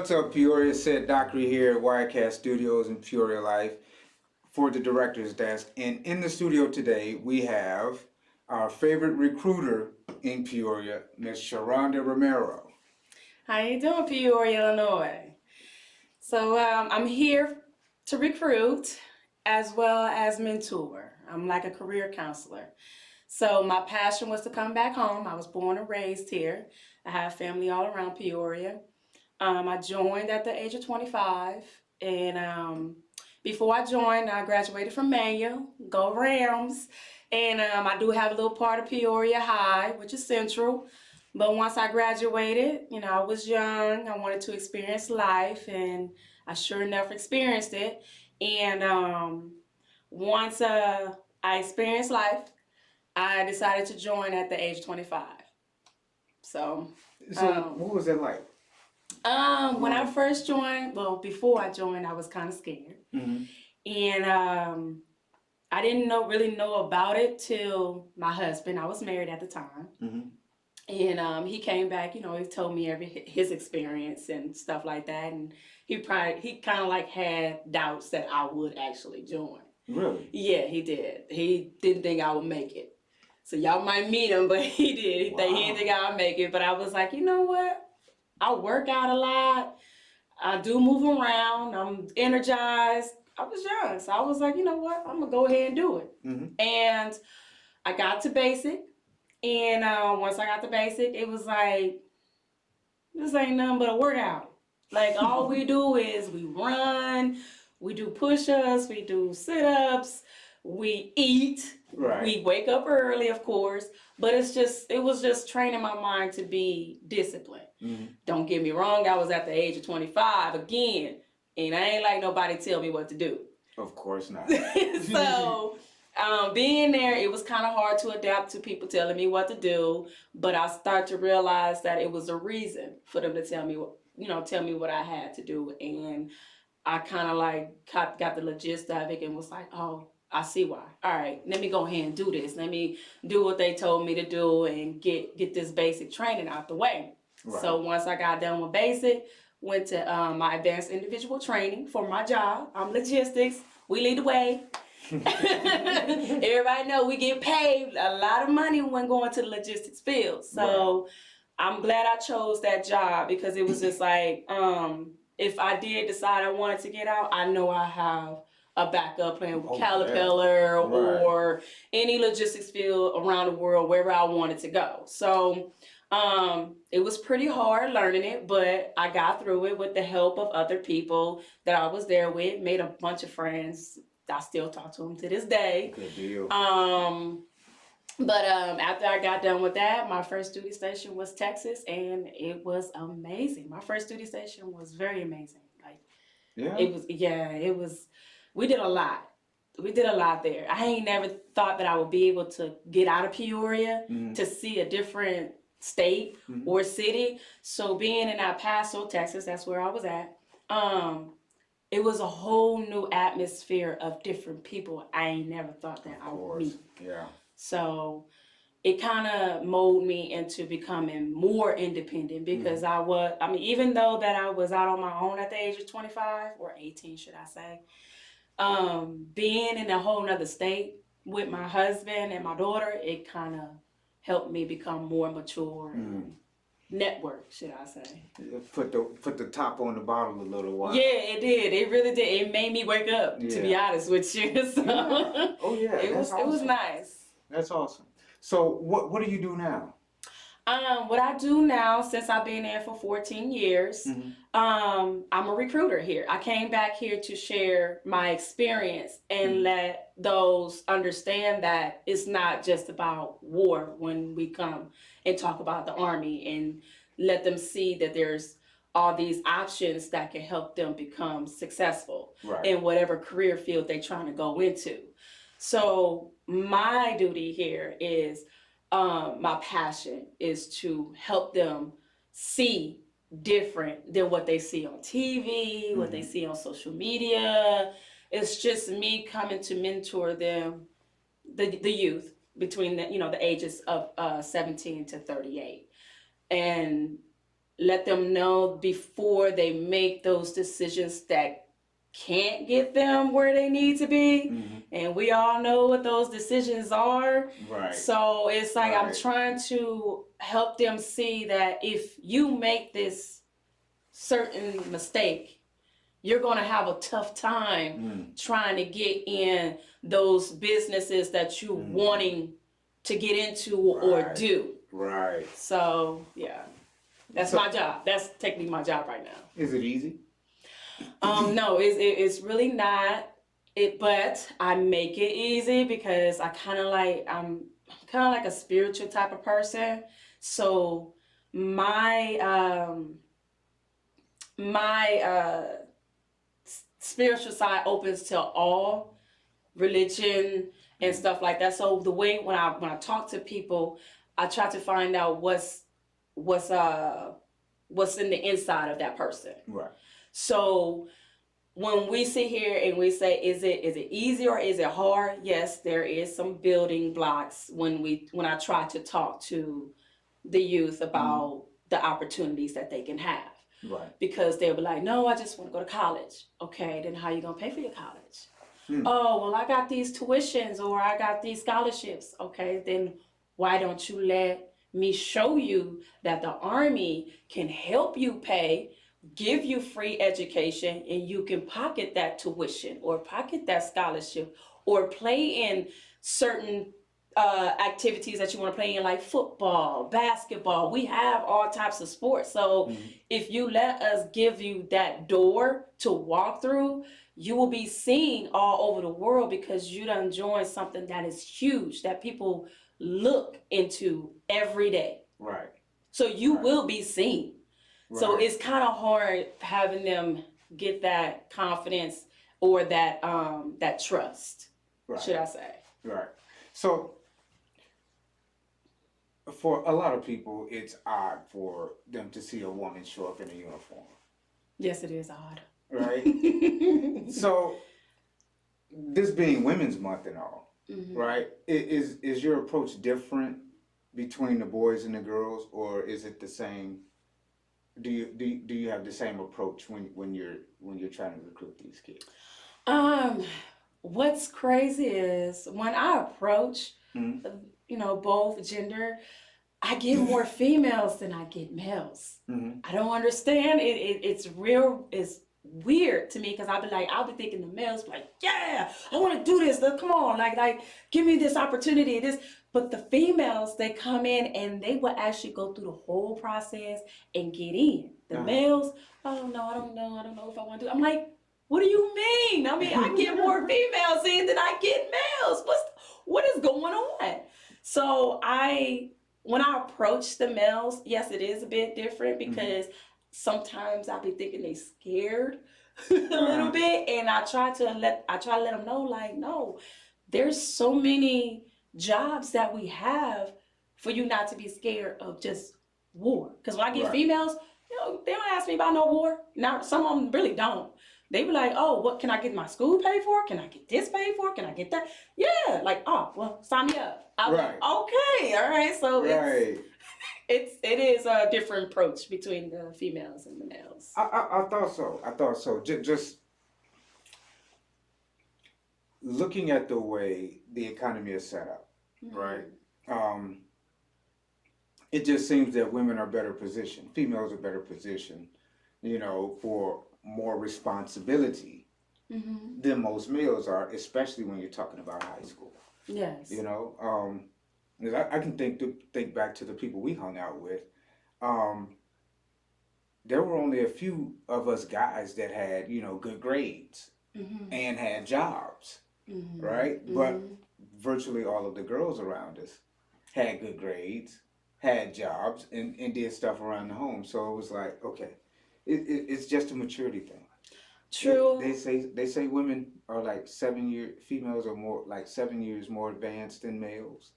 What's up, Peoria? Ced Dockery here at Widecast Studios in Peoria Life for the Director's Desk. And in the studio today, we have our favorite recruiter in Peoria, Miss Sharonda Romero. How you doing, Peoria, Illinois? So I'm here to recruit as well as mentor. I'm like a career counselor. So my passion was to come back home. I was born and raised here. I have family all around Peoria. I joined at the age of 25, and before I joined, I graduated from Manual, go Rams, and I do have a little part of Peoria High, which is central. But once I graduated, I was young. I wanted to experience life, and I sure enough experienced it. And once I experienced life, I decided to join at the age of 25. So, What was that like? when I first joined, well, before I joined, I was kind of scared, and I didn't really know about it till my husband. I was married at the time, and he came back. He told me his experience and stuff like that, and he kind of like had doubts that I would actually join. Really? Yeah, he did. He didn't think I would make it. So y'all might meet him, but he did. He didn't think I would make it. But I was like, you know what? I work out a lot. I do move around. I'm energized. I was young. So I was like, you know what? I'm going to go ahead and do it. And I got to basic. And once I got to basic, it was like, this ain't nothing but a workout. Like, all we do is we run, we do push-ups, we do sit-ups, we eat. Right. We wake up early, of course, but it was just training my mind to be disciplined. Don't get me wrong, I was at the age of 25 again, and I ain't like nobody tell me what to do. Of course not. So being there, it was kind of hard to adapt to people telling me what to do, but I started to realize that it was a reason for them to tell me what I had to do, and I kind of like got the logistics of it and was like, oh, I see why. All right, let me go ahead and do this. Let me do what they told me to do and get this basic training out the way. Right. So once I got done with basic, went to my advanced individual training for my job. I'm logistics. We lead the way. Everybody know we get paid a lot of money when going to the logistics field. So right. I'm glad I chose that job because it was just like, if I did decide I wanted to get out, I know I have a backup plan with Caterpillar or any logistics field around the world, wherever I wanted to go. So it was pretty hard learning it, but I got through it with the help of other people that I was there with, made a bunch of friends. I still talk to them to this day. Good deal. But after I got done with that, my first duty station was Texas, and it was amazing. My first duty station was very amazing. Like, it was. We did a lot. We did a lot there. I ain't never thought that I would be able to get out of Peoria to see a different state or city. So being in El Paso, Texas, that's where I was at. It was a whole new atmosphere of different people I ain't never thought that I would meet. Yeah. So it kind of molded me into becoming more independent because even though that I was out on my own at the age of 25 or 18, should I say, being in a whole nother state with my husband and my daughter, it kind of helped me become more mature and network, should I say. Put the top on the bottle a little while. Yeah, it did. It really did. It made me wake up, to be honest with you. So it was nice. That's awesome. So what do you do now? What I do now, since I've been there for 14 years, I'm a recruiter here. I came back here to share my experience and let those understand that it's not just about war when we come and talk about the Army, and let them see that there's all these options that can help them become successful in whatever career field they're trying to go into. So my duty here is, my passion is to help them see different than what they see on TV, what they see on social media. It's just me coming to mentor them, the youth between the ages of 17 to 38. And let them know before they make those decisions that can't get them where they need to be. Mm-hmm. And we all know what those decisions are. Right. So it's like I'm Right. trying to help them see that if you make this certain mistake, you're going to have a tough time trying to get in those businesses that you're wanting to get into or do. Right. So, yeah. That's my job. That's technically my job right now. Is it easy? No, it's really not. But I make it easy because I'm kind of like a spiritual type of person. So my spiritual side opens to all religion and stuff like that. So the way when I talk to people, I try to find out what's in the inside of that person. Right. So when we sit here and we say, is it easy or is it hard? Yes, there is some building blocks when I try to talk to the youth about the opportunities that they can have. Right. Because they'll be like, no, I just want to go to college. Okay, then how you gonna pay for your college? Oh, well, I got these tuitions or I got these scholarships. Okay, then why don't you let me show you that the Army can help you pay, give you free education, and you can pocket that tuition or pocket that scholarship or play in certain activities that you want to play in, like football, basketball. We have all types of sports. So if you let us give you that door to walk through, you will be seen all over the world because you done joined something that is huge, that people look into every day. Right. So you will be seen. Right. So it's kind of hard having them get that confidence or that trust, should I say. Right. So for a lot of people, it's odd for them to see a woman show up in a uniform. Yes, it is odd. Right? So, this being Women's Month and all, right? Is your approach different between the boys and the girls, or is it the same? Do you have the same approach when you're trying to recruit these kids? What's crazy is when I approach, both gender, I get more females than I get males. I don't understand. It's weird to me because I'll be thinking the males be like, yeah, I want to do this. Look, come on, like give me this opportunity. But the females, they come in and they will actually go through the whole process and get in. The males, I don't know if I want to do it. I'm like, what do you mean? I mean, I get more females in than I get males. What is going on? So when I approach the males, yes, it is a bit different because sometimes I'll be thinking they scared a little bit, and I try to let them know, like, no, there's so many jobs that we have for you not to be scared of just war. Because when I get females, they don't ask me about no war. Now, some of them really don't. They be like, oh, what can I get my school paid for? Can I get this paid for? Can I get that? Yeah, like, oh, well, sign me up. I'm like, okay, all right. So it is a different approach between the females and the males. I thought so. Just looking at the way the economy is set up, right? It just seems that women are better positioned. Females are better positioned, for more responsibility than most males are, especially when you're talking about high school. Yes. I can think back to the people we hung out with. There were only a few of us guys that had, good grades and had jobs, right? But virtually all of the girls around us had good grades, had jobs, and did stuff around the home. So it was like, okay, it's just a maturity thing. True. They say women are like females are more like 7 years more advanced than males.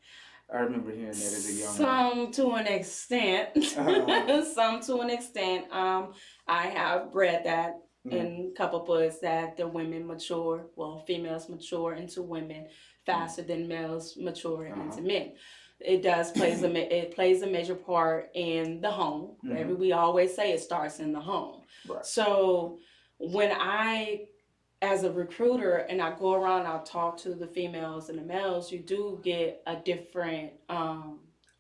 I remember hearing that as a young Some to an extent. Some to an extent. I have read that in a couple books that the females mature into women faster than males mature into men. it does it plays a major part in the home. We always say it starts in the home. Right. So when I, as a recruiter, and I go around, I'll talk to the females and the males, you do get a different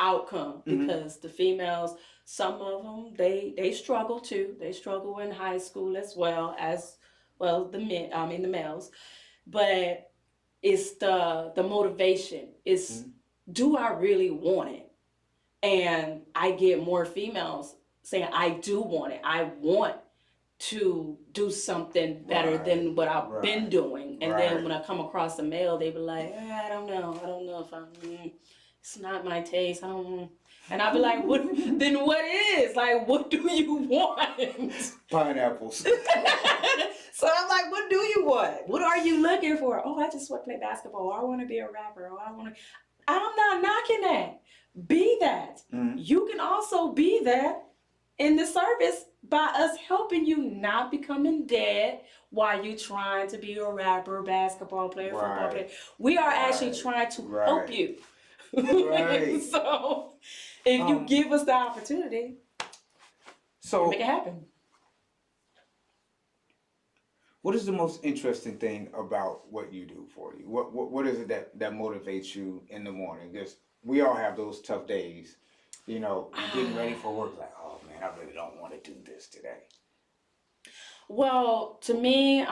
outcome because the females, some of them, they struggle too. They struggle in high school as well the men. I mean the males, but it's the motivation. It's do I really want it? And I get more females saying I do want it. I want to do something better than what I've been doing. And then when I come across a male, they be like, I don't know if it's not my taste. I don't. And I'll be like, what? Then what is? Like, what do you want? Pineapples. So I'm like, what do you want? What are you looking for? Oh, I just want to play basketball. Or I want to be a rapper. Or I want to. I'm not knocking that. Be that. You can also be that in the service by us helping you not become in debt while you trying to be a rapper, basketball player, football player. We are actually trying to help you. So if you give us the opportunity, so make it happen. What is the most interesting thing about what you do for you? What is it that motivates you in the morning? Because we all have those tough days. You know, getting ready for work, like, oh man, I really don't want to do this today. Well, to me,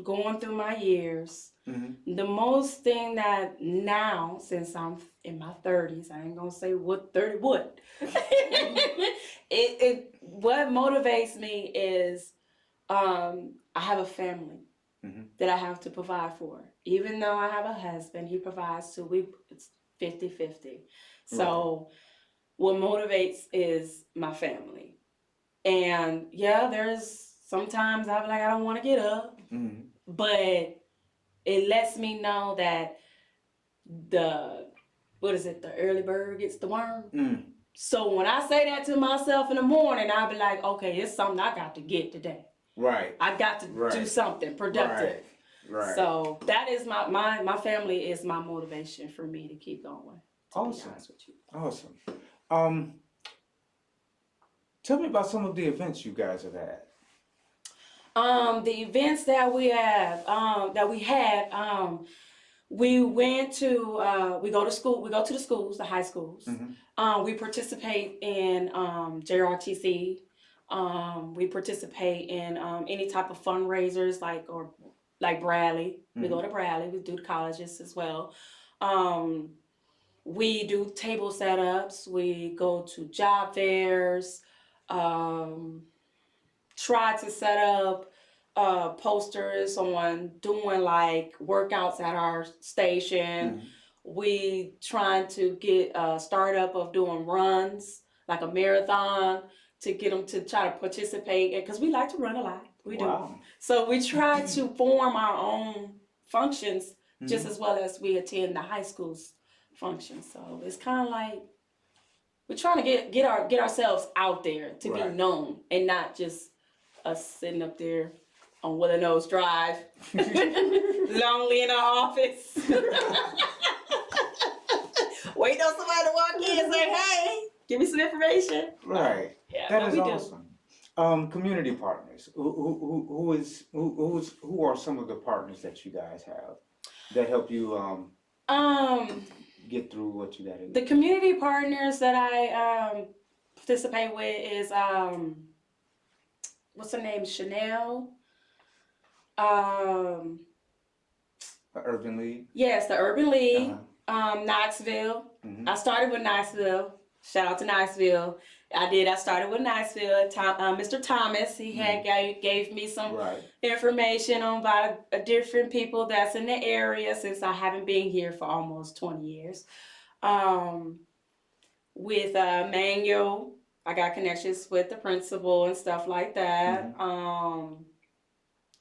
going through my years, the most thing that now, since I'm in my 30s, I ain't gonna say what 30 what. What motivates me is I have a family that I have to provide for. Even though I have a husband, he provides too. It's 50-50. So what motivates is my family. And yeah, there's sometimes I'm like, I don't want to get up, but it lets me know that the early bird gets the worm. So when I say that to myself in the morning, I'll be like, okay, it's something I got to get today. I got to do something productive. So that is my family is my motivation for me to keep going. Awesome. Awesome. Tell me about some of the events you guys have had. The events that we had, we went to, we go to the schools, the high schools. We participate in JRTC. We participate in any type of fundraisers like Bradley. We go to Bradley. We do the colleges as well. We do table setups. We go to job fairs. Try to set up posters on doing like workouts at our station. We trying to get a startup of doing runs, like a marathon, to get them to try to participate, because we like to run a lot. We do. So we try to form our own functions just as well as we attend the high school's functions. So it's kind of like we're trying to get ourselves out there to be known, and not just us sitting up there on Willow Nose Drive, lonely in our office, waiting on somebody to walk in and say, "Hey, give me some information." Yeah, that is awesome. Community partners. Who are some of the partners that you guys have that help you get through what you got to do? The community partners that I participate with is what's her name? Chanel. The Urban League? Yes, the Urban League. Knoxville. I started with Knoxville. Shout out to Knoxville. I started with Knoxville. Mr. Thomas, he had gave me some information on about different people that's in the area, since I haven't been here for almost 20 years. With Manuel, I got connections with the principal and stuff like that.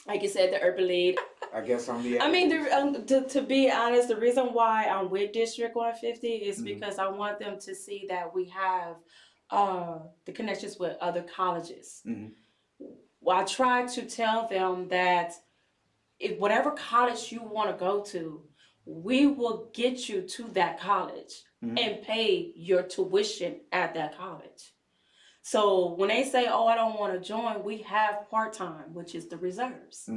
Like you said, the Urban League. I guess I'm the. I mean, to be honest, the reason why I'm with District 150 is because I want them to see that we have the connections with other colleges. Well, I try to tell them that if whatever college you want to go to, we will get you to that college and pay your tuition at that college. So when they say, oh, I don't want to join, we have part-time, which is the reserves.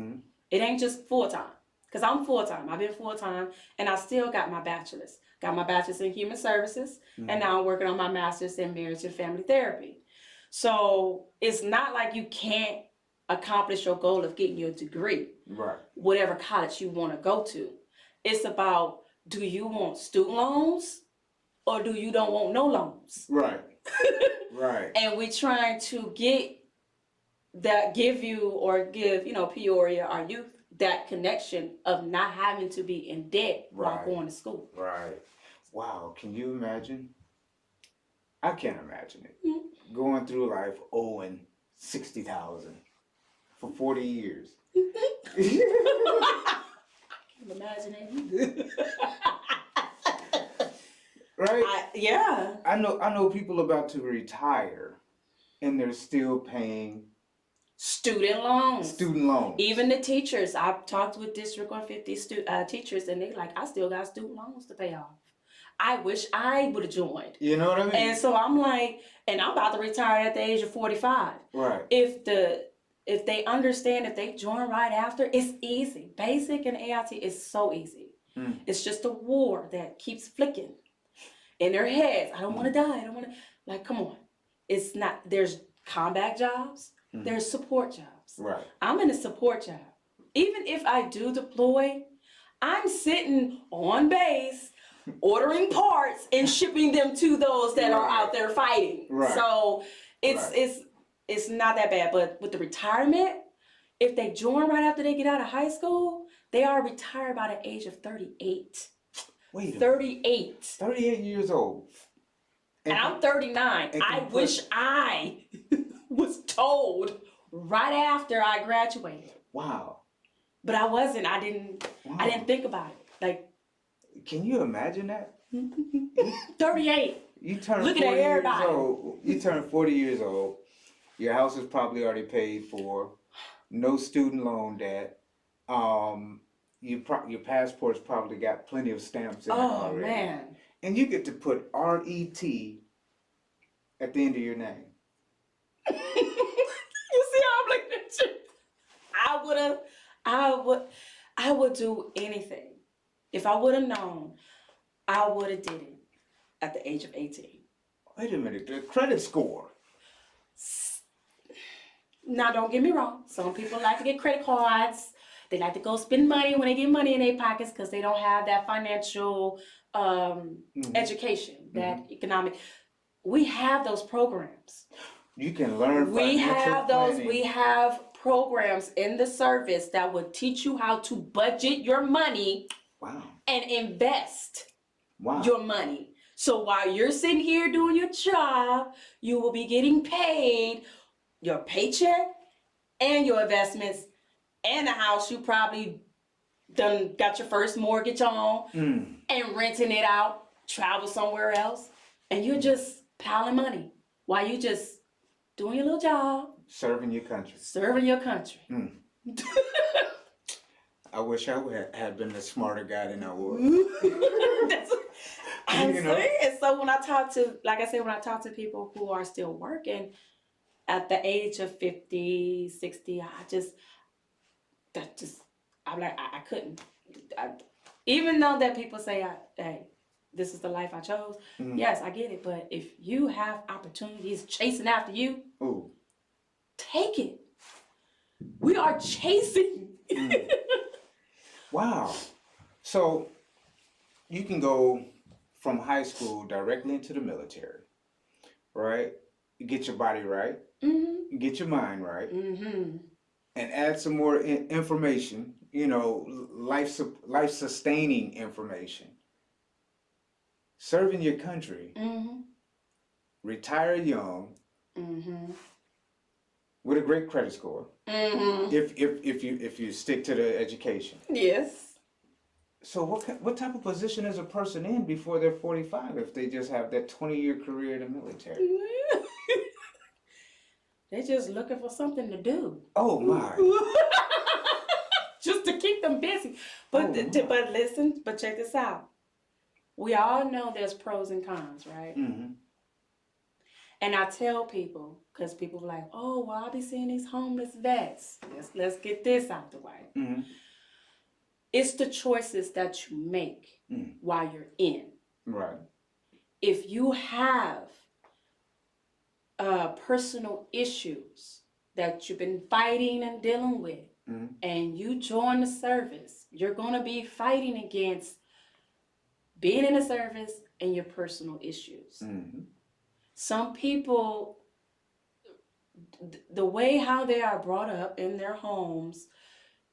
It ain't just full-time. Because I'm full-time. I've been full-time, and I still got my bachelor's. Got my bachelor's in human services, and now I'm working on my master's in marriage and family therapy. So it's not like you can't accomplish your goal of getting your degree, Right. whatever college you want to go to. It's about, do you want student loans or do you don't want no loans? Right. Right. And we're trying to give Peoria, our youth, that connection of not having to be in debt while going to school. Right. Wow. Can you imagine? I can't imagine it. Going through life owing $60,000 for 40 years. Can you imagine it? Right? Yeah. I know people about to retire and they're still paying Student loans. Even the teachers. I've talked with District 150 teachers, and they like, I still got student loans to pay off. I wish I would have joined. You know what I mean? And so I'm like, and I'm about to retire at the age of 45. Right. If they understand, if they join right after, it's easy. Basic and AIT is so easy. It's just a war that keeps flicking in their heads. I don't want to die. I don't want to, like, come on. It's not, there's combat jobs. There's support jobs. Right. I'm in a support job. Even if I do deploy, I'm sitting on base, ordering parts and shipping them to those that are out there fighting. Right. So it's not that bad. But with the retirement, if they join right after they get out of high school, they are retired by the age of 38. Wait a 38. 38 years old. And I'm 39. I wish I was told right after I graduated. Wow. But I wasn't. I didn't think about it. Like, can you imagine that? 38. You turn Look 40 at years everybody. old. You turn 40 years old. Your house is probably already paid for. No student loan debt. Your passport's probably got plenty of stamps in it already. Oh man. And you get to put RET at the end of your name. You see how I'm looking at you? I would do anything. If I would have known, I would have did it at the age of 18. Wait a minute, the credit score. Now, don't get me wrong. Some people like to get credit cards. They like to go spend money when they get money in their pockets because they don't have that financial education, that economic. We have those programs. You can learn We financial have those. planning. We have programs in the service that would teach you how to budget your money. Wow. And invest Wow. your money. So while you're sitting here doing your job, you will be getting paid your paycheck and your investments and the house you probably done got your first mortgage on and renting it out, travel somewhere else, and you're just piling money while you just doing your little job. Serving your country. Serving your country. I wish I had been a smarter guy than I was. I'm You know? saying. So when I talk to people who are still working at the age of 50, 60, I'm like, I couldn't. Even though that people say, hey, this is the life I chose. Yes, I get it. But if you have opportunities chasing after you, Ooh. take it. We are chasing. Wow. So you can go from high school directly into the military, right? You get your body right, you get your mind right, and add some more information, life-sustaining information. Serving your country, retire young, with a great credit score, if you stick to the education. Yes. So what type of position is a person in before they're 45 if they just have that 20-year career in the military? They're just looking for something to do. Oh my. just to keep them busy. But but listen, but check this out. We all know there's pros and cons, right? Mm-hmm. And I tell people, because people are like, oh, well, I'll be seeing these homeless vets. Let's get this out the way. Mm-hmm. It's the choices that you make while you're in. Right. If you have personal issues that you've been fighting and dealing with, and you join the service, you're going to be fighting against being in the service and your personal issues. Mm-hmm. Some people, the way how they are brought up in their homes,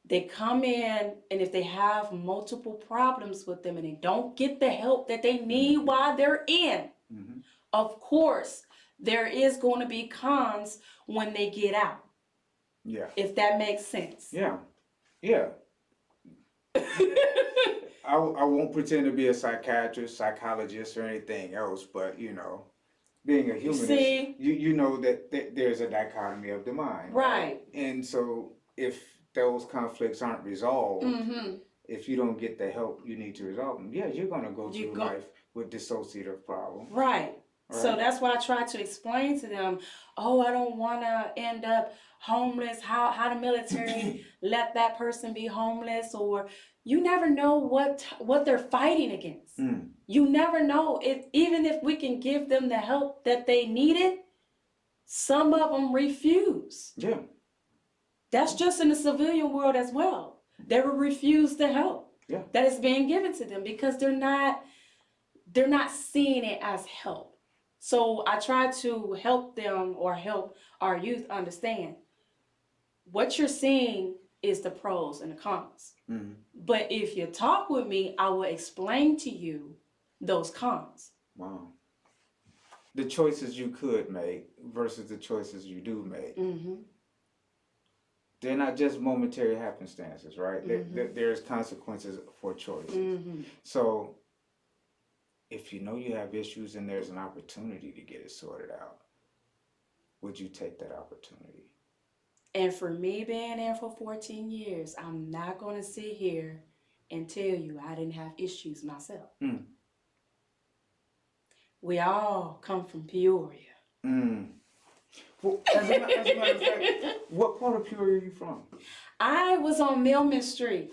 they come in, and if they have multiple problems with them and they don't get the help that they need while they're in, of course, there is going to be cons when they get out. Yeah. If that makes sense. Yeah. Yeah. I won't pretend to be a psychiatrist, psychologist, or anything else, but, you know, being a humanist, you know that there's a dichotomy of the mind. Right. And so if those conflicts aren't resolved, if you don't get the help you need to resolve them, yeah, you're going to go through life with dissociative problems. Right. So that's why I try to explain to them, oh, I don't want to end up homeless. How the military let that person be homeless, or you never know what they're fighting against. You never know. Even if we can give them the help that they needed, some of them refuse. Yeah. That's just in the civilian world as well. They will refuse the help that is being given to them because they're not seeing it as help. So I try to help them, or help our youth understand what you're seeing is the pros and the cons. But if you talk with me, I will explain to you those cons. Wow. The choices you could make versus the choices you do make. They're not just momentary happenstances, right? There's consequences for choices. So if you know you have issues and there's an opportunity to get it sorted out, would you take that opportunity? And for me being there for 14 years, I'm not going to sit here and tell you I didn't have issues myself. We all come from Peoria. Well, as a matter of fact, what part of Peoria are you from? I was on Millman Street.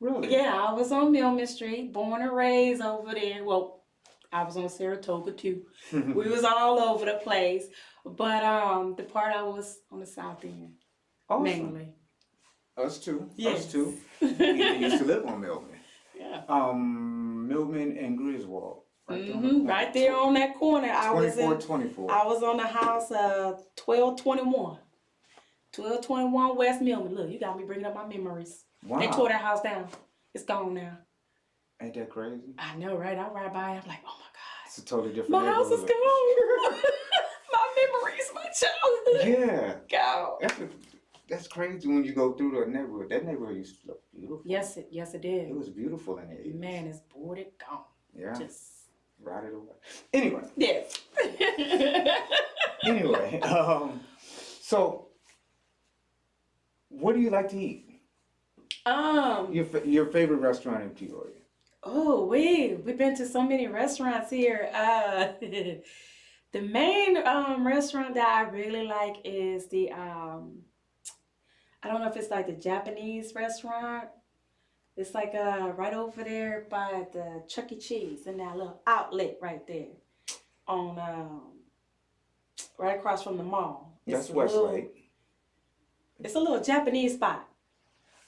Really? Yeah, I was on Millman Street, born and raised over there. Well, I was on Saratoga too. We was all over the place. But the part I was on the south end, mainly. Us too. Yes. Us too. We used to live on Millman. Yeah. Millman and Griswold. Right there on that corner. 24. I was on the house 1221. 1221 West Millman. Look, you got me bringing up my memories. Wow. They tore that house down. It's gone now. Ain't that crazy? I know, right? I ride by, I'm like, oh my God. It's a totally different My house is gone. My memories, my childhood. Yeah. Gone. That's crazy when you go through the neighborhood. That neighborhood used to look beautiful. Yes, it did. It was beautiful in the 80s. Man, it's boarded, gone. Yeah. Just rotted away. Anyway. Yes. Anyway, so what do you like to eat? Your favorite restaurant in Peoria? Oh, we've been to so many restaurants here. The main restaurant that I really like is the I don't know if it's like the Japanese restaurant. It's like right over there by the Chuck E. Cheese in that little outlet right there, on right across from the mall. That's Westlake. It's a little Japanese spot.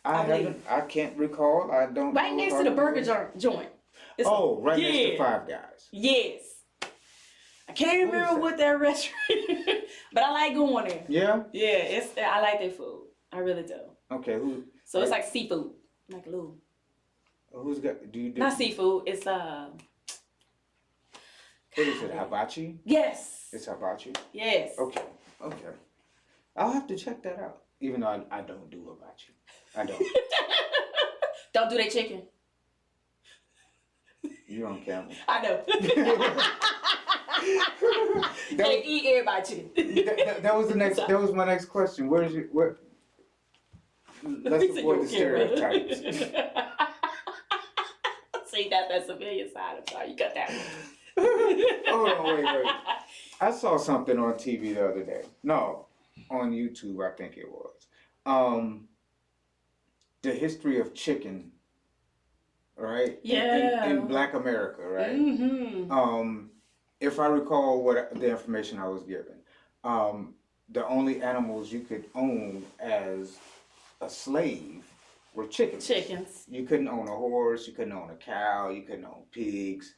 I can't recall. I don't. Right next to the burger joint. It's right next to Five Guys. Yes. I can't remember what that restaurant, but I like going there. Yeah. Yeah, I like their food. I really do. Okay. So it's like seafood, like a little. Who's got? Do you do? Not seafood. It's What is it? Hibachi? Yes. It's hibachi. Yes. Okay. I'll have to check that out. Even though I don't do hibachi. I don't. Don't do that chicken. You're on camera. I know. They eat everybody chicken. That was my next question. Where? let's avoid the stereotypes. See, that's a civilian side. I'm sorry, you got that one. Hold on, wait. I saw something on TV the other day. No, on YouTube, I think it was. The history of chicken, right? Yeah. In Black America, right? Mm-hmm. If I recall what the information I was given, the only animals you could own as a slave were chickens. Chickens. You couldn't own a horse, you couldn't own a cow, you couldn't own pigs,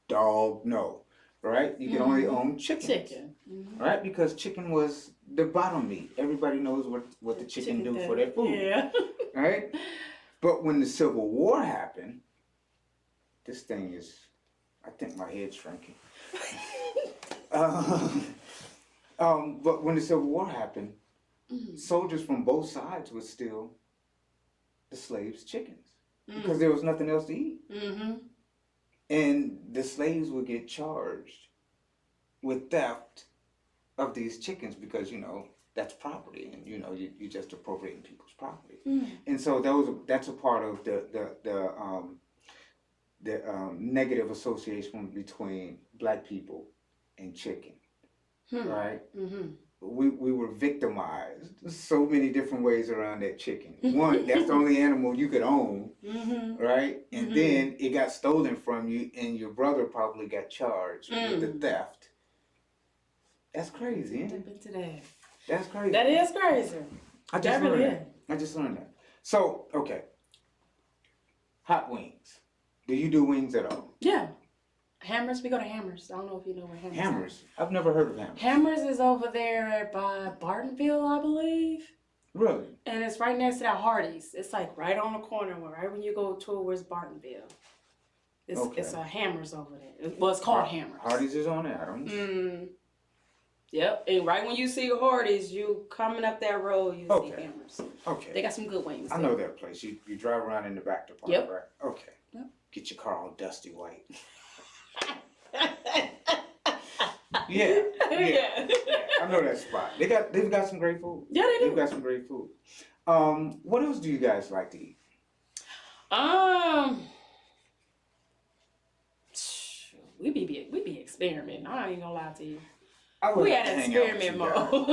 dog, no. Right? You could only own chickens. Chicken. Mm-hmm. Right? Because chicken was the bottom meat. Everybody knows what the chicken do for their food. Yeah. Right? But when the Civil War happened, this thing is, I think my head's shrinking. But when the Civil War happened, soldiers from both sides would steal the slaves' chickens because there was nothing else to eat. Mm-hmm. And the slaves would get charged with theft of these chickens because, that's property and, you're just appropriating people's property. And so that's a part of the negative association between Black people and chicken, right? Mm-hmm. We were victimized so many different ways around that chicken. One, that's the only animal you could own, right? And then it got stolen from you, and your brother probably got charged with the theft. That's crazy, ain't it? That's crazy. That is crazy. I just learned that. So, okay. Hot wings. Do you do wings at all? Yeah. Hammers, we go to Hammers. I don't know if you know where Hammers is. Hammers? I've never heard of Hammers. Hammers is over there by Bartonville, I believe. Really? And it's right next to that Hardee's. It's like right on the corner, right when you go towards Bartonville. It's a Hammers over there. Well, it's called Hammers. Hardee's is on Adams. Yep. And right when you see Hardee's, you coming up that road, you see Hammers. Okay. They got some good wings. I know that place. You drive around in the back department, right? Okay. Yep. Get your car all dusty white. Yeah. I know that spot. They've got some great food. Yeah, they do. They've got some great food. What else do you guys like to eat? We be experimenting. I ain't gonna lie to you. We had experiment mode.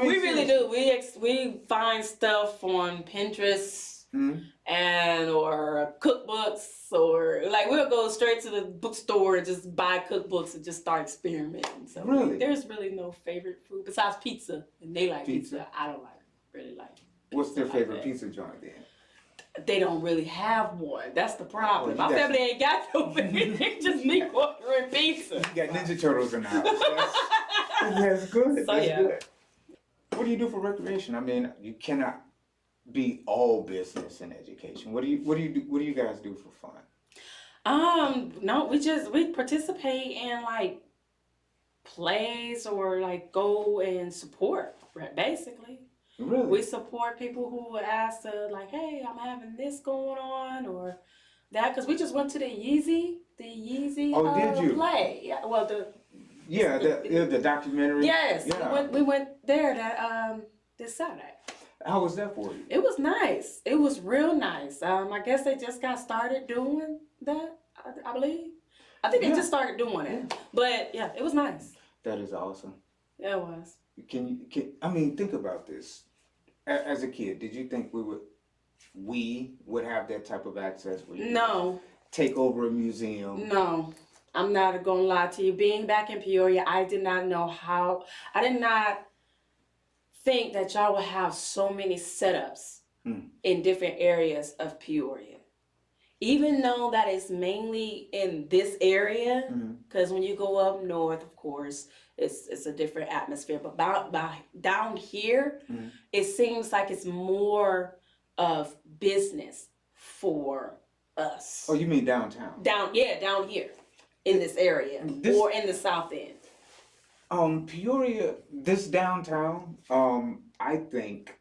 We really do. We find stuff on Pinterest or cookbooks, or like we'll go straight to the bookstore and just buy cookbooks and just start experimenting. So there's really no favorite food besides pizza, and they like pizza. I don't really like. What's their favorite pizza joint then? They don't really have one. That's the problem. My family ain't got no favorite. It's just me ordering pizza. You got Ninja Turtles in the house. That's good. So, That's good. What do you do for recreation? I mean, you cannot be all business and education. What do you guys do for fun? No, we participate in like plays or like go and support, basically. Really? We support people who ask to like, hey, I'm having this going on or that, because we just went to the Yeezy did you? play. Yeah, well the documentary. Yes, yeah. we went there this Saturday. How was that for you? It was nice. It was real nice. I guess they just got started doing that. I believe. I think they just started doing it. But yeah, it was nice. That is awesome. Yeah, it was. Think about this. As a kid, did you think we would have that type of access? No. Take over a museum? No. I'm not gonna lie to you. Being back in Peoria, I did not think that y'all would have so many setups in different areas of Peoria. Even though that is mainly in this area, because when you go up north, of course, it's a different atmosphere. But down here, it seems like it's more of business for us. Oh, you mean downtown? Down here in this area or in the South End. Peoria, this downtown, I think,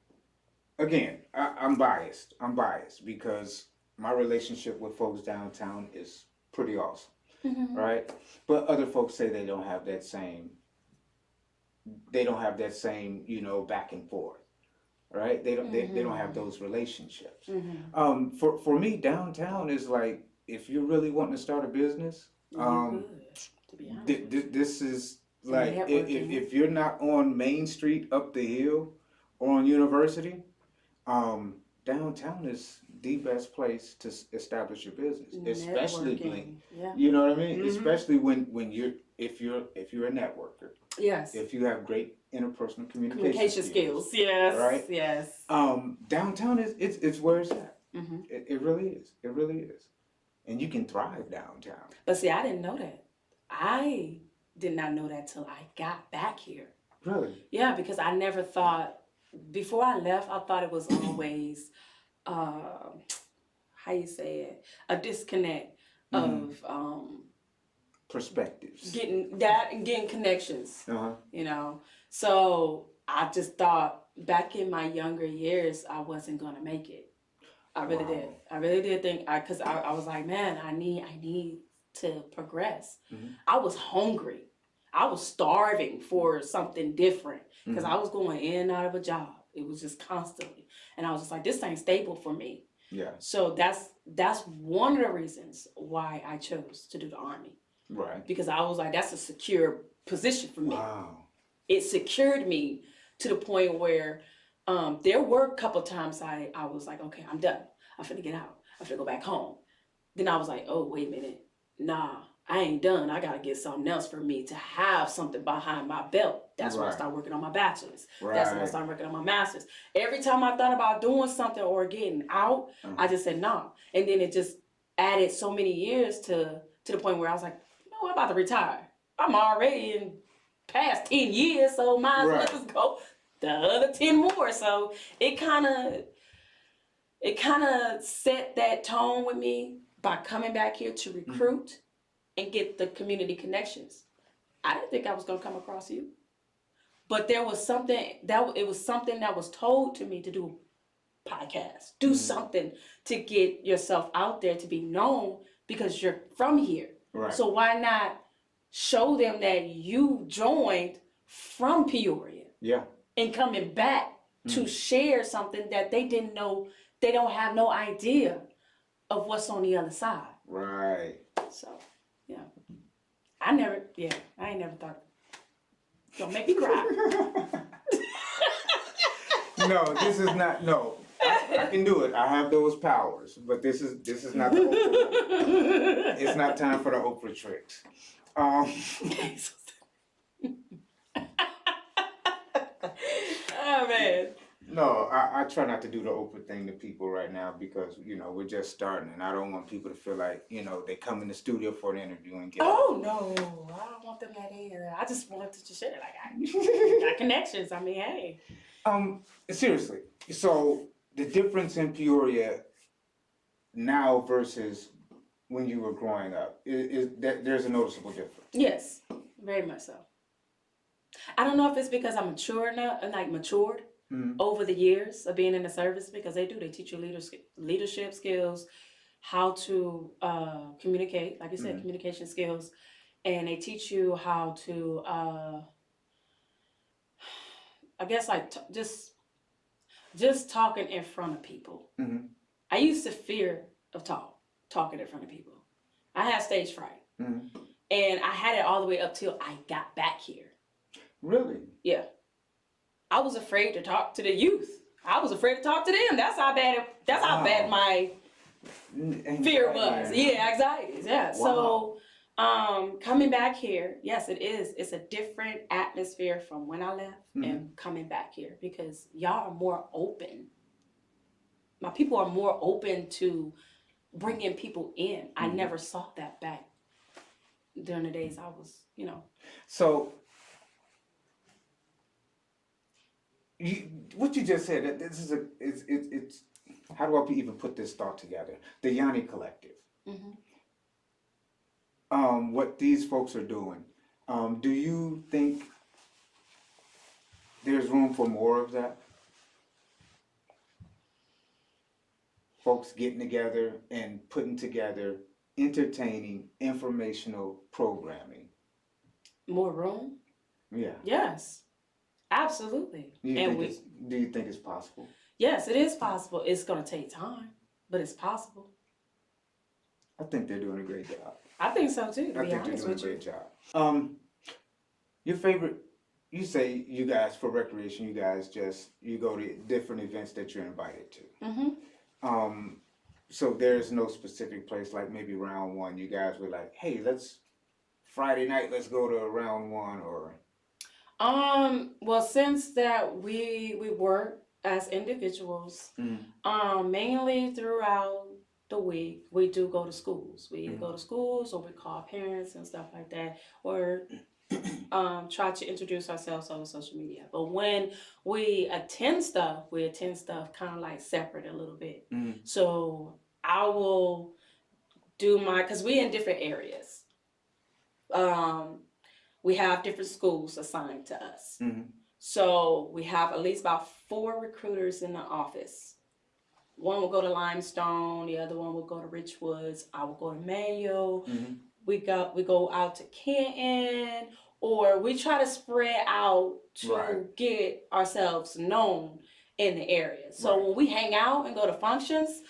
again, I'm biased. I'm biased because my relationship with folks downtown is pretty awesome, right? But other folks say they don't have that same, back and forth. right? They don't have those relationships. Mm-hmm. For me, downtown is like if you're really wanting to start a business, You could, to be honest with you. this is And like networking. if you're not on Main Street up the hill or on University, downtown is the best place to establish your business, especially Networking. Yeah. you know what I mean? Mm-hmm. Especially when you're if you're a networker, Yes. if you have great interpersonal Communication skills. Yes. right? Yes. Downtown is it's where it's at. Mm-hmm. It really is. It really is, and you can thrive downtown. But see, I didn't know that. I did not know that till I got back here. Really? Yeah, because I never thought, before I left, I thought it was always, how you say it, a disconnect of Perspectives. getting that and getting connections, Uh-huh. you know. So I just thought back in my younger years, I wasn't going to make it. I really Wow. did. I really did think, because I was like, man, I need to progress. Mhm. I was hungry. I was starving for something different because I was going in and out of a job. It was just constantly. And I was just like, this ain't stable for me. Yeah. So that's one of the reasons why I chose to do the Army. Right. Because I was like, that's a secure position for me. Wow. It secured me to the point where there were a couple times I was like, okay, I'm done. I'm finna get out. I'm finna go back home. Then I was like, oh, wait a minute. Nah, I ain't done. I gotta get something else for me to have something behind my belt. That's when I Right. started working on my bachelor's. Right. That's when I started working on my master's. Every time I thought about doing something or getting out, I just said no. And then it just added so many years to the point where I was like, you know, I'm about to retire. I'm already in past 10 years, so might as well Right. just go the other 10 more. So it kind of set that tone with me by coming back here to recruit and get the community connections. I didn't think I was going to come across you, but there was something that was told to me to do a podcast, do something to get yourself out there to be known because you're from here. Right. So why not show them that you joined from Peoria? Yeah. And coming back to share something that they didn't know, they don't have no idea of what's on the other side. Right. So, yeah. I ain't never thought, don't make me cry. No, this is not, no. I can do it. I have those powers, but this is not the Oprah. It's not time for the Oprah tricks. Oh, man. No, I try not to do the Oprah thing to people right now because, we're just starting and I don't want people to feel like, they come in the studio for an interview and get Oh, no. I don't want them that either. I just wanted to share it. Like, I got connections. I mean, hey. Seriously. So the difference in Peoria now versus when you were growing up is that there's a noticeable difference. Yes, very much so. I don't know if it's because I'm mature enough, matured over the years of being in the service, because they teach you leadership skills, how to communicate, like you said, communication skills, and they teach you how to, I guess, like just talking in front of people. I used to fear of talking in front of people. I had stage fright, and I had it all the way up till I got back here. Really? Yeah. I was afraid to talk to the youth. I was afraid to talk to them. That's how bad my fear was. Yeah, anxieties. Yeah. Wow. So, coming back here, yes, it is. It's a different atmosphere from when I left and coming back here, because y'all are more open. My people are more open to bringing people in. I never saw that back during the days I was, So what you just said, that this is it's how do I even put this thought together? The Yanni Collective. What these folks are doing. Do you think there's room for more of that? Folks getting together and putting together entertaining, informational programming. More room? Yeah. Yes. Absolutely. Do you And think do you think it's possible? yes, it is possible. It's going to take time, but it's possible. I think they're doing a great job. I think so too, to I be think they're honest doing a with you. great job. Your favorite, you say you guys, for recreation, you guys just, you go to different events that you're invited to. Mm-hmm. So there's no specific place, like maybe round one, you guys were like, hey, Friday night, let's go to round one, or. Well, since that we work as individuals, mainly throughout the week, we do go to schools. We either go to schools or we call parents and stuff like that, or try to introduce ourselves on social media. But when we attend stuff kind of like separate a little bit. So I will do because we're in different areas. We have different schools assigned to us. So we have at least about 4 recruiters in the office. One will go to Limestone, the other one will go to Richwoods. I will go to Mayo. We go out to Canton, or we try to spread out to get ourselves known in the area. So when we hang out and go to functions,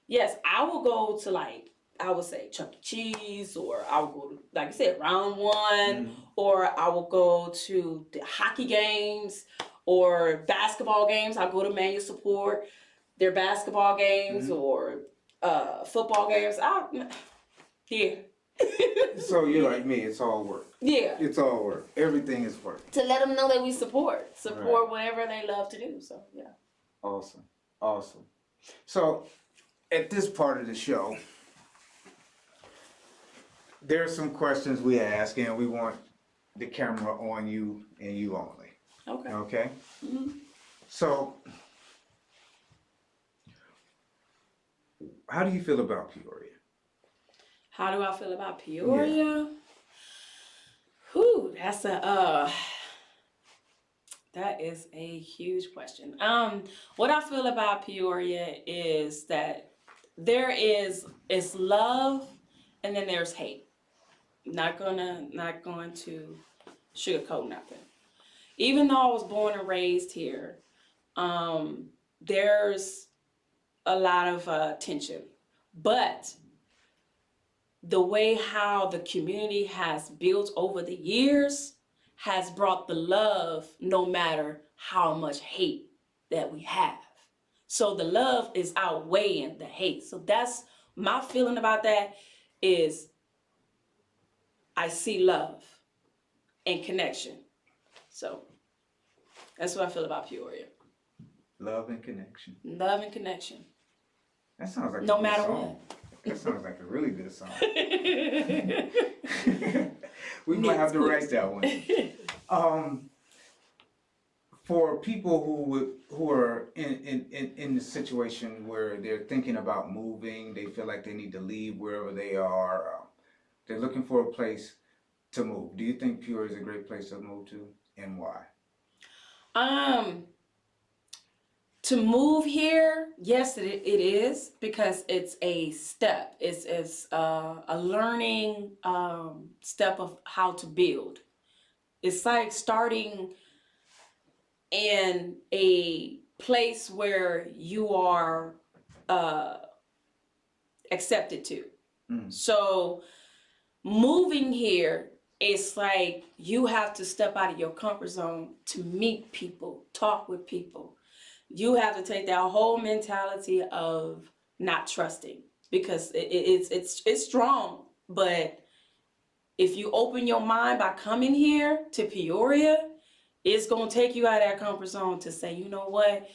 yes, I will go to, like, I would say Chuck E. Cheese, or I will go to, like I said, round one, or I will go to the hockey games or basketball games. I'll go to Manual support their basketball games or football games. Yeah. So you're like me, it's all work. Yeah. It's all work. Everything is work. To let them know that we support whatever they love to do. So, yeah. Awesome. Awesome. So at this part of the show, there are some questions we ask, and we want the camera on you and you only. Okay. Okay? So, how do you feel about Peoria? How do I feel about Peoria? Whew, that is a huge question. What I feel about Peoria is that it's love, and then there's hate. Not going to sugarcoat nothing. Even though I was born and raised here, there's a lot of tension. But the way how the community has built over the years has brought the love, no matter how much hate that we have. So the love is outweighing the hate. So that's my feeling about that, is I see love and connection. So that's what I feel about Peoria. Love and connection. Love and connection. That sounds like no a matter good song. what. That sounds like a really good song. We might have to write that one. For people who are in the situation where they're thinking about moving, they feel like they need to leave wherever they are. They're looking for a place to move. Do you think Peoria is a great place to move to, and why? To move here, yes, it is, because it's a step. It's a learning step of how to build. It's like starting in a place where you are accepted to. So moving here, it's like you have to step out of your comfort zone to meet people, talk with people. You have to take that whole mentality of not trusting, because it's strong. But if you open your mind by coming here to Peoria, it's gonna take you out of that comfort zone to say, you know what,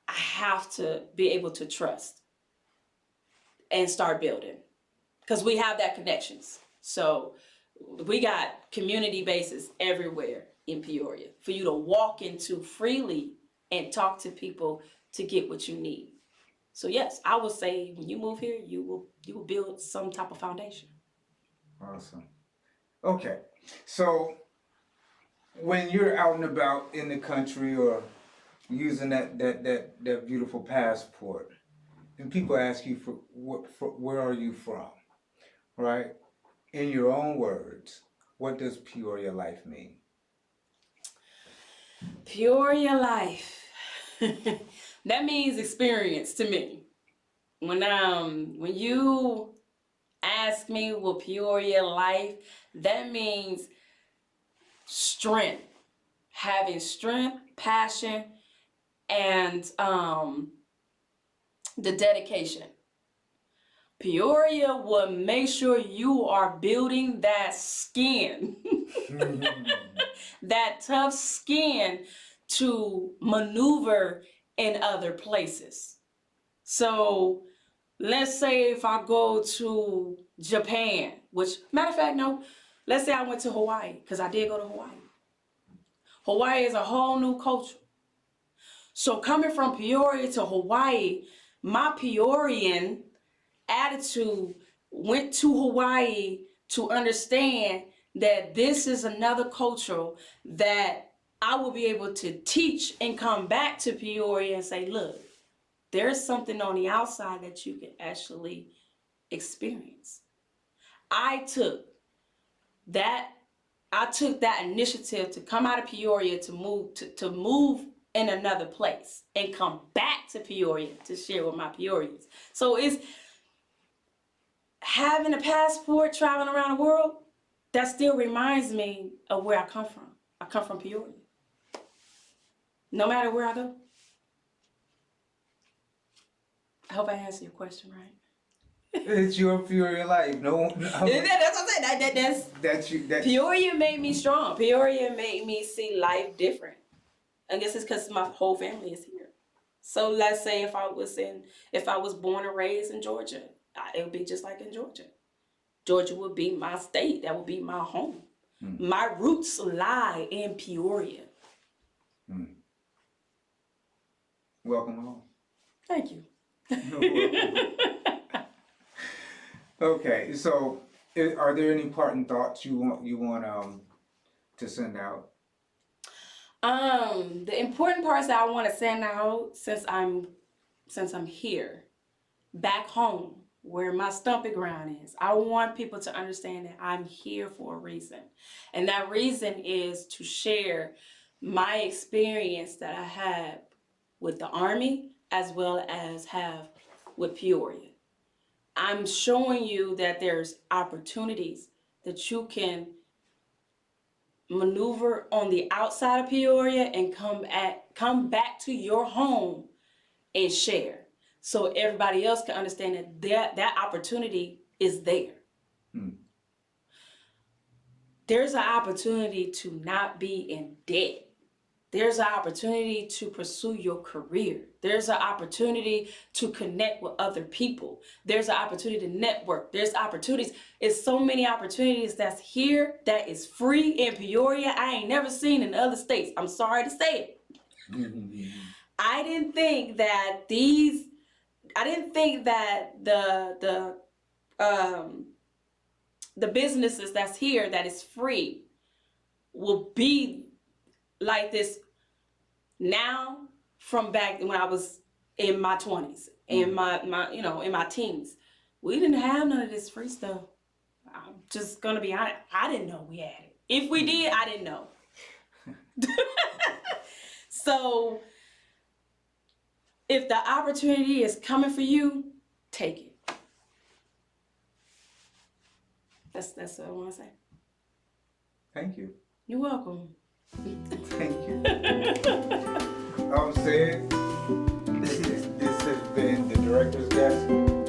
I have to be able to trust and start building, because we have that connections. So we got community bases everywhere in Peoria for you to walk into freely and talk to people to get what you need. So yes, I would say when you move here, you will build some type of foundation. Awesome. Okay, so when you're out and about in the country or using that beautiful passport, and people ask you for where are you from, right? In your own words, what does Peoria Life mean? Peoria Life. That means experience to me. When you ask me what Peoria Life, that means strength. Having strength, passion, and the dedication. Peoria will make sure you are building that skin, that tough skin to maneuver in other places. So let's say if I go to Japan, which, matter of fact, no, let's say I went to Hawaii, because I did go to Hawaii. Hawaii is a whole new culture. So coming from Peoria to Hawaii, my Peorian attitude went to Hawaii to understand that this is another culture that I will be able to teach and come back to Peoria and say, look, there's something on the outside that you can actually experience. I took that initiative to come out of Peoria to move in another place and come back to Peoria to share with my Peorians. So it's having a passport, traveling around the world, that still reminds me of where I come from. I come from Peoria. No matter where I go. I hope I answered your question right. It's your Peoria Life. No, That's what I'm saying. Peoria made me strong. Peoria made me see life different. I guess it's because my whole family is here. So let's say if I was born and raised in Georgia, it would be just like in Georgia. Georgia would be my state. That would be my home. My roots lie in Peoria. Welcome home. Thank you. Okay, so are there any parting thoughts you want to send out? The important parts that I want to send out since I'm here, back home, where my stomping ground is. I want people to understand that I'm here for a reason. And that reason is to share my experience that I had with the Army as well as have with Peoria. I'm showing you that there's opportunities that you can maneuver on the outside of Peoria and come back to your home and share, so everybody else can understand that opportunity is there. There's an opportunity to not be in debt. There's an opportunity to pursue your career. There's an opportunity to connect with other people. There's an opportunity to network. There's opportunities. It's so many opportunities that's here that is free in Peoria. I ain't never seen in other states. I'm sorry to say it. I didn't think that the businesses that's here that is free will be like this now from back when I was in my 20s, in my in my teens. We didn't have none of this free stuff. I'm just gonna be honest. I didn't know we had it. If we did, I didn't know. So if the opportunity is coming for you, take it. That's what I want to say. Thank you. You're welcome. Thank you. Ced, this has been the director's desk.